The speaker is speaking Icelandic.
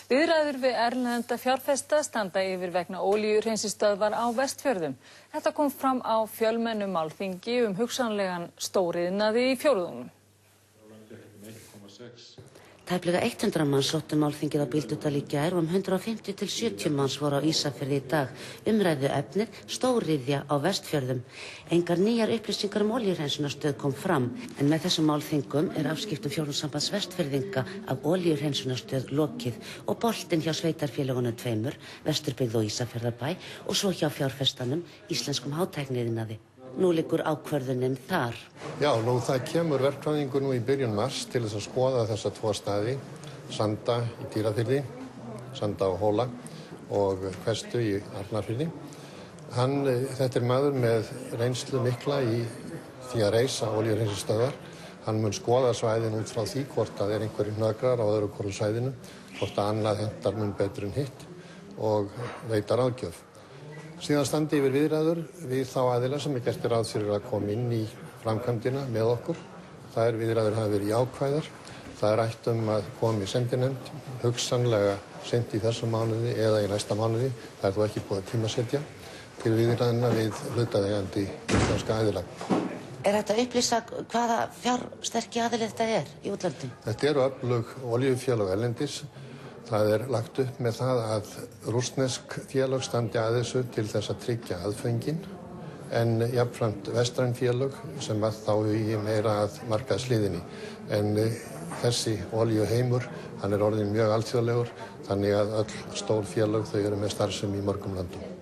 Viðræður við erlenda fjárfesta standa yfir vegna olíuhreinsistöðvar á Vestfjörðum. Þetta kom fram á fjölmennu málþingi hugsanlegan stóriðnaði í fjórðungnum. Tæplega 100 manns sóttu málþingið á Bíldudal í gær og 150 til 70 manns voru á Ísafirði í dag. Umræðu efnið stóriðja á Vestfjörðum. Engar nýjar upplýsingar olíuhreinsunarstöð kom fram, en með þessum málþingum afskiptum Fjórðungssambands Vestfirðinga af olíuhreinsunarstöð lokið og boltinn hjá sveitarfélögunum tveimur, Vesturbyggð og Ísafjarðarbæ, og svo hjá fjárfestanum, Íslenskum hátækniiðnaði. Nú liggur ákvörðunin þar. Já, það kemur verkfræðingur nú í byrjun mars til þess að skoða þessa tvo staði, Sanda í Dýrafirði, Sanda og Hóla og Hvestu í Arnarfirði. Þetta maður með reynslu mikla í því að reisa olíuhreinsunarstöðvar. Hann mun skoða svæðin út frá því hvort að einhverjir hnökrar á öðru hvoru svæðinu, hvort að annað hentar mun betur en hitt og veita ráðgjöf. Síðan standi yfir viðræður við þá aðila sem gert ráð fyrir að koma inn í framkvæmdina með okkur. Þær viðræður hafa verið jákvæðar. Það rætt að koma í sendinefnd, hugsanlega seint í þessum mánuði eða í næsta mánuði. Það þó ekki búið að tímasetja til viðræðuna við hlutaðeigandi íslenska aðila. Hægt að upplýsa hvaða fjársterki aðili þetta í útlöndum? Þetta eru öflug olíufélög erlendis. Það lagt upp með það að rússnesk félög standi að þessu til þess að tryggja aðföngin, en jafnframt vestræn félög sem þá í meira að markaðsliðinni. En þessi olíuheimur, hann orðinn mjög alþjóðlegur, þannig að öll stór félög þau eru með starfsemi í mörgum löndum.